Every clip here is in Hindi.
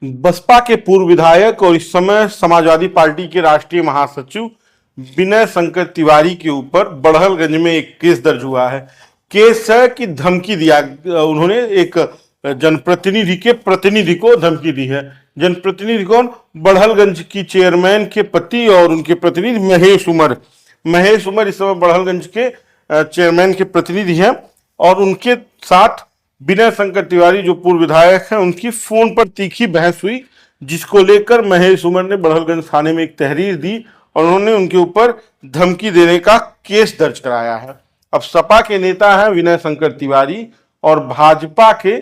बसपा के पूर्व विधायक और इस समय समाजवादी पार्टी के राष्ट्रीय महासचिव विनय शंकर तिवारी के ऊपर बड़हलगंज में एक केस दर्ज हुआ है। केस है कि धमकी दिया, उन्होंने एक जनप्रतिनिधि के प्रतिनिधि को धमकी दी है। जनप्रतिनिधि कौन? बड़हलगंज की चेयरमैन के पति और उनके प्रतिनिधि महेश उमर। महेश उमर इस समय बड़हलगंज के चेयरमैन के प्रतिनिधि हैं और उनके साथ विनय शंकर तिवारी जो पूर्व विधायक हैं उनकी फोन पर तीखी बहस हुई, जिसको लेकर महेश उमर ने बड़हलगंज थाने में एक तहरीर दी और उन्होंने उनके ऊपर धमकी देने का केस दर्ज कराया है। अब सपा के नेता हैं विनय शंकर तिवारी और भाजपा के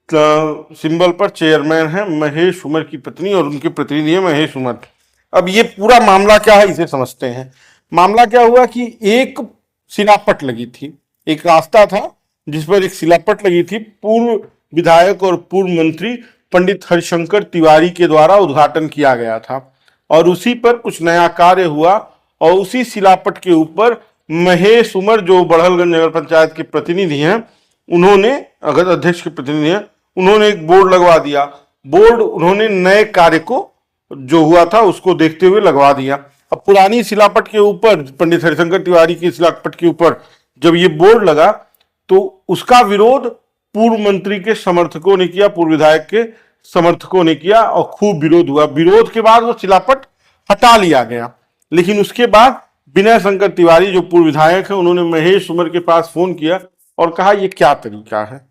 सिंबल पर चेयरमैन है महेश उमर की पत्नी और उनके प्रतिनिधि है महेश उमर। अब ये पूरा मामला क्या है इसे समझते हैं। मामला क्या हुआ कि एक सिलापट लगी थी, एक रास्ता था जिस पर एक सिलापट लगी थी। पूर्व विधायक और पूर्व मंत्री पंडित हरिशंकर तिवारी के द्वारा उद्घाटन किया गया था और उसी पर कुछ नया कार्य हुआ और उसी सिलापट के ऊपर महेश उमर जो बड़हलगंज नगर पंचायत के प्रतिनिधि हैं, उन्होंने, अगर अध्यक्ष के प्रतिनिधि हैं, उन्होंने एक बोर्ड लगवा दिया। बोर्ड उन्होंने नए कार्य को जो हुआ था उसको देखते हुए लगवा दिया। अब पुरानी सिलापट के ऊपर, पंडित हरिशंकर तिवारी की सिलापट के ऊपर जब ये बोर्ड लगा तो उसका विरोध पूर्व मंत्री के समर्थकों ने किया, पूर्व विधायक के समर्थकों ने किया और खूब विरोध हुआ। विरोध के बाद वो सिलापट हटा लिया गया, लेकिन उसके बाद विनय शंकर तिवारी जो पूर्व विधायक है उन्होंने महेश उमर के पास फोन किया और कहा ये क्या तरीका है,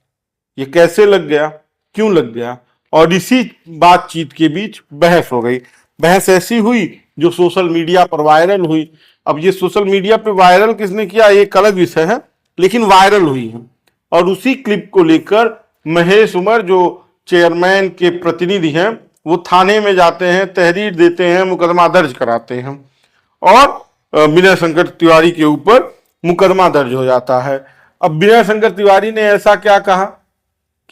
ये कैसे लग गया, क्यों लग गया। और इसी बातचीत के बीच बहस हो गई। बहस ऐसी हुई जो सोशल मीडिया पर वायरल हुई। अब ये सोशल मीडिया पे वायरल किसने किया एक अलग विषय है, लेकिन वायरल हुई है। और उसी क्लिप को लेकर महेश उमर जो चेयरमैन के प्रतिनिधि हैं वो थाने में जाते हैं, तहरीर देते हैं, मुकदमा दर्ज कराते हैं और विनय शंकर तिवारी के ऊपर मुकदमा दर्ज हो जाता है। अब विनय शंकर तिवारी ने ऐसा क्या कहा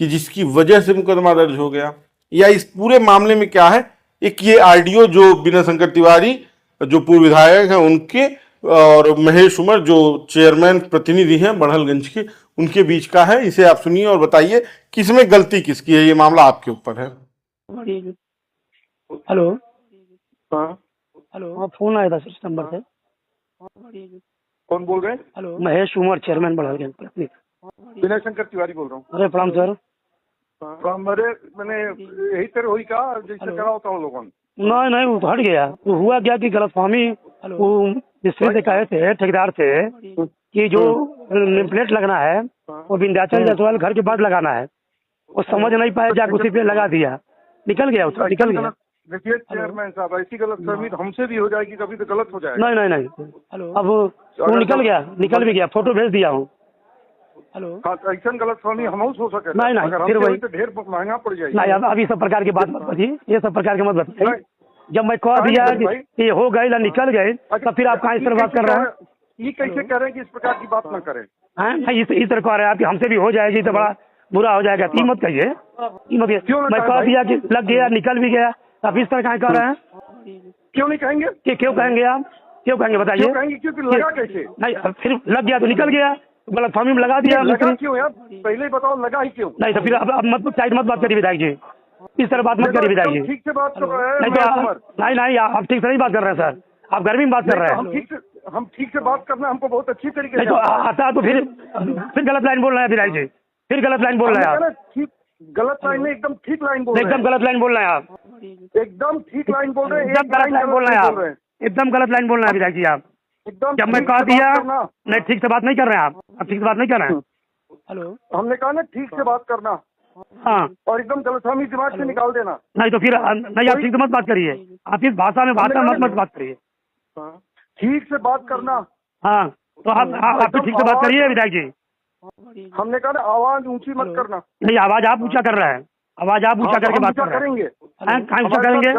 कि जिसकी वजह से मुकदमा दर्ज हो गया, या इस पूरे मामले में क्या है। एक ये ऑडियो जो विनय शंकर तिवारी जो पूर्व विधायक हैं उनके और महेश उमर जो चेयरमैन प्रतिनिधि हैं बड़हलगंज के, उनके बीच का है। इसे आप सुनिए और बताइए किसमें गलती किसकी है। ये मामला आपके ऊपर है। हेलो। हाँ, हेलो, हाँ, फोन आया था इस नंबर से। कौन बोल रहे हैं? Hello, Mahesh Umar, chairman Barhalganj please. Vinay Shankar Tiwari बोल रहा हूँ। अरे प्रणाम सर। मेरे मैंने यही तरह हुई का जैसे करा होता हूँ लोगों ने। नहीं वो हट गया। वो हुआ क्या कि गलतफहमी, वो मिस्त्री से कहे थे ठेकेदार से कि जो नेम प्लेट लगना है वो विंध्याचल जायसवाल घर के बाद लगाना है। वो समझ नहीं पाया, जाकर उसी पे लगा दिया, निकल गया, उसका निकल गया। देखिए चेयरमैन साहब, ऐसी गलत फहमी हमसे भी हो जाएगी, कभी तो गलत हो जाएगा। नहीं। हेलो, अब वो निकल गया, निकल भी गया, फोटो भेज दिया हूँ। हेलो, ऐसा गलत फहमी हम हो सके नहीं फिर वही तो ढेर महंगा पड़ जाएगी। नहीं, अब अभी सब प्रकार की बात मत बताइए, ये सब प्रकार की मत बताइए। जब मैं कह दिया कि हो गए या निकल गए तो फिर आप कहाँ इस तरह बात कर रहे हैं? ये कैसे कह रहे हैं कि इस प्रकार की बात न करें? नहीं, इस तरह कह रहे हैं आप कि हमसे भी हो जाएगी तो बड़ा बुरा हो जाएगा। ये मत कहिए, मैं कह दिया कि लग गया, निकल भी गया, आप इस तरह कहाँ कह रहे हैं? क्यों नहीं कहेंगे? कि क्यों कहेंगे आप, क्यों कहेंगे बताइए? क्योंकि लगा कैसे? नहीं, फिर लग गया तो निकल गया, गलतफहमी में लगा दिया। लगा क्यों यार, पहले ही बताओ लगा ही क्यों? नहीं तो फिर अब मत साइड मत बात करिए विधायक जी, इस तरह बात मत करिए विधायक जी। ठीक से बात कर रहे हैं। नहीं तो आप ठीक से नहीं बात कर रहे हैं सर, आप गर्मी में बात कर रहे हैं। हम ठीक से बात करना हमको बहुत अच्छी तरीके से नहीं तो आता तो फिर गलत लाइन बोल रहे हैं विधायक जी, फिर गलत लाइन बोल रहे हैं आप। ठीक गलत लाइन में एकदम ठीक लाइन बोल रहे हैं। एकदम गलत लाइन बोल रहे हैं आप, एकदम ठीक लाइन बोल रहे हैं। एकदम गलत लाइन बोल रहे हैं आप, एकदम गलत लाइन बोल रहे हैं विधायक जी आप। एकदम जब मैं कह दिया नहीं, ठीक से बात नहीं कर रहे हैं आप ठीक से बात नहीं कर रहे हैं। हेलो, हमने कहा ना ठीक से बात करना, हाँ, और एकदम गलतफहमी दिमाग से निकाल देना। नहीं तो फिर नहीं, आप ठीक से मत बात करिए, आप इस भाषा में मत बात करिए। ठीक से बात करना। हाँ, तो आप ठीक से बात करिए विधायक जी। हमने कहा ना आवाज ऊंची मत करना। नहीं, आवाज आप ऊंचा कर रहे हैं, आवाज आप ऊंचा करके बात कर रहे हैं। करेंगे कहाँ ऊंचा करेंगे?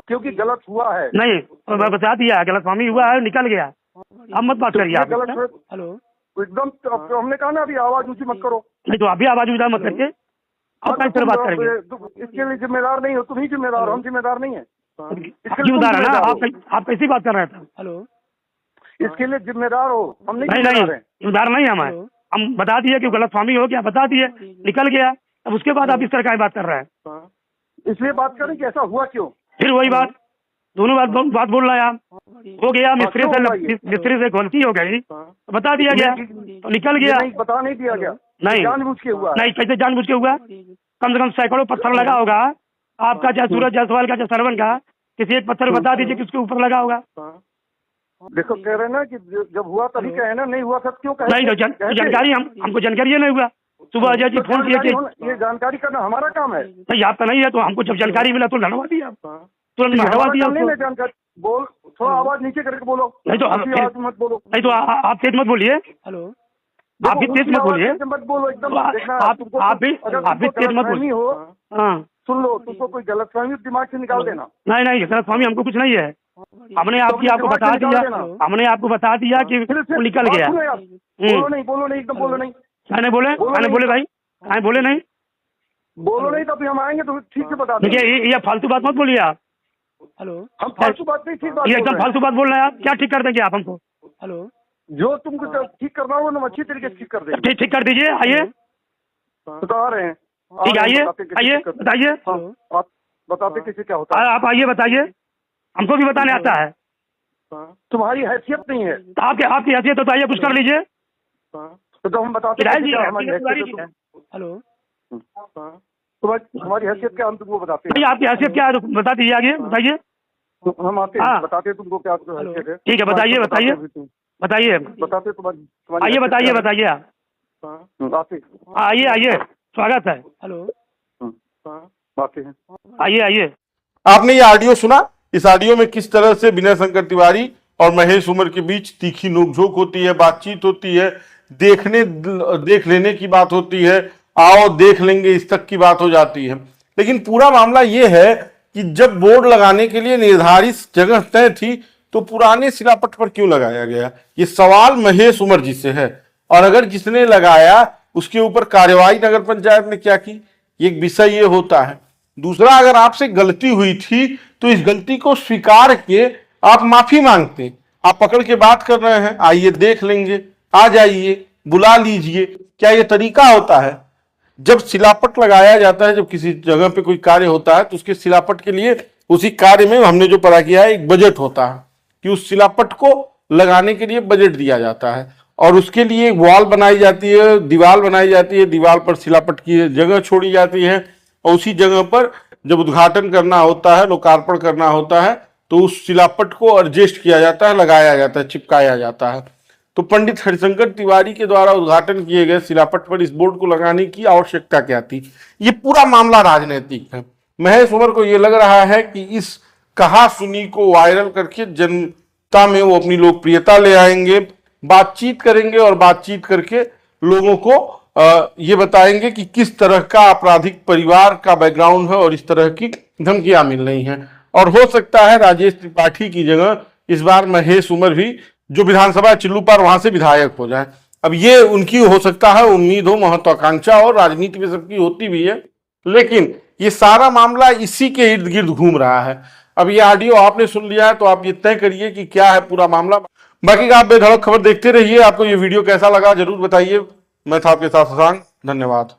क्योंकि गलत हुआ है। नहीं, तो मैं बता दिया गलतफहमी हुआ है, निकल गया, अब मत बात करिए आप। हेलो, एकदम हमने कहा ना अभी आवाज ऊंची मत करो। नहीं तो अभी आवाज ऊंचा मत करिए, आप किस तरह बात करेंगे? इसके लिए जिम्मेदार नहीं हो, तुम ही जिम्मेदार हो, हम जिम्मेदार नहीं है। जिम्मेदार है ना आप कैसी बात कर रहे थे? हेलो, इसके लिए जिम्मेदार हो, हम नहीं जिम्मेदार नहीं हमें, हम बता दिए कि गलतफहमी हो गया, बता दिए, निकल गया, अब उसके बाद आप इस तरह का बात कर रहे हैं। इसलिए बात करें कि ऐसा हुआ क्यों? फिर वही बात, दोनों बात बोल रहा है आप। हो गया, मिस्त्री से गलती हो गई तो बता दिया गया तो निकल गया। नहीं, बता नहीं दिया गया, नहीं जानबूझ के हुआ। नहीं, कैसे जानबूझ के हुआ? कम से कम सैकड़ों पत्थर लगा होगा आपका, चाहे सूरज जायसवाल का, चाहे सरवन का, किसी एक पत्थर बता दीजिए किसके ऊपर लगा होगा। देखो कह रहे ना कि जब हुआ तभी कहे ना, नहीं हुआ तब क्यों कहे? नहीं, तो जानकारी हमको जानकारी है नहीं हुआ। सुबह अजय जी फोन किए कि ये जानकारी करना हमारा काम है। नहीं, आपका नहीं है, तो हमको जब जानकारी मिला तो लड़वा दिया, तुरंत हटवा दिया उसको। जानकारी बोल, थोड़ा आवाज नीचे करके बोलो। नहीं तो मत बोलो, नहीं तो आप तेज मत बोलिए। हेलो, आप भी तेज मत बोलिए, मत बोलो एकदम। आप भी तेज मत बोलिए। हाँ, सुन लो, तुमको कोई गलतफहमी दिमाग से निकाल देना। नहीं, गलतफहमी हमको कुछ नहीं है। हमने आपको बता दिया, कि वो निकल गया। बोलो नहीं, एकदम बोलो नहीं। कहने बोले भाई, कहाँ बोले नहीं? बोलो नहीं तो अभी हम आएंगे तो ठीक से बता देंगे। देखिए, ये फालतू बात मत बोलिए आप। हेलो, हम फालतू बात नहीं, ठीक बात। ये एकदम फालतू बात बोल रहे हैं आप। क्या ठीक कर देंगे आप हमको? हेलो, जो तुमको ठीक करना होगा हम अच्छी तरीके से ठीक कर देंगे। ठीक कर दीजिए, आइए। बता रहे हैं, ठीक है, आइए बताइए। आप बताते किसी क्या होता है? आप आइए बताइए, हमको भी बताने आता है। तुम्हारी हैसियत नहीं है। तो आपकी हैसियत तो आइए, कुछ कर लीजिए। तो हम बताते हैं हेलो, तुम्हारी हैसियत क्या, हम तुमको बताते हैं। आपकी हैसियत क्या है बता दीजिए, आगे बताइए। हम आते हैं, बताते हैं तुमको क्या हैसियत है। ठीक है, बताइए बताते तुम्हारी। आइए बताइए आप। आइए, स्वागत है। हेलो, आते हैं, आइए। आपने ये ऑडियो सुना? इस ऑडियो में किस तरह से विनय शंकर तिवारी और महेश उमर के बीच तीखी नोकझोंक होती है, बातचीत होती है, देख लेने की बात होती है, आओ देख लेंगे इस तक की बात हो जाती है। लेकिन पूरा मामला ये है कि जब बोर्ड लगाने के लिए निर्धारित जगह तय थी तो पुराने सिलापट पर क्यों लगाया गया? ये सवाल महेश उमर जी से है। और अगर जिसने लगाया उसके ऊपर कार्यवाही नगर पंचायत ने क्या की, एक विषय ये होता है। दूसरा, अगर आपसे गलती हुई थी तो इस गलती को स्वीकार के आप माफी मांगते। आप पकड़ के बात कर रहे हैं, आइए देख लेंगे, आ जाइए, बुला लीजिए। क्या ये तरीका होता है? जब सिलापट लगाया जाता है, जब किसी जगह पे कोई कार्य होता है तो उसके सिलापट के लिए, उसी कार्य में हमने जो पढ़ा किया है, एक बजट होता है कि उस सिलापट को लगाने के लिए बजट दिया जाता है और उसके लिए एक वॉल बनाई जाती है, दीवार बनाई जाती है, दीवार पर सिलापट की जगह छोड़ी जाती है और उसी जगह पर जब उद्घाटन करना होता है, लोकार्पण करना होता है तो उस सिलापट को एडजस्ट किया जाता है, लगाया जाता है, चिपकाया जाता है। तो पंडित हरिशंकर तिवारी के द्वारा उद्घाटन किए गए सिलापट पर इस बोर्ड को लगाने की आवश्यकता क्या थी? ये पूरा मामला राजनीतिक है। महेश उमर को यह लग रहा है कि इस कहा सुनी को वायरल करके जनता में वो अपनी लोकप्रियता ले आएंगे, बातचीत करेंगे और बातचीत करके लोगों को ये बताएंगे कि किस तरह का आपराधिक परिवार का बैकग्राउंड है और इस तरह की धमकियां मिल रही हैं। और हो सकता है राजेश त्रिपाठी की जगह इस बार महेश उमर भी, जो विधानसभा चिल्लूपार, वहां से विधायक हो जाए। अब ये उनकी हो सकता है उम्मीद हो, महत्वाकांक्षा और राजनीति में सबकी होती भी है, लेकिन ये सारा मामला इसी के इर्द गिर्द घूम रहा है। अब ये ऑडियो आपने सुन लिया है तो आप ये तय करिए कि क्या है पूरा मामला। बाकी आप बेधड़क खबर देखते रहिए। आपको ये वीडियो कैसा लगा जरूर बताइए। मैं था आपके साथ शशांक, धन्यवाद।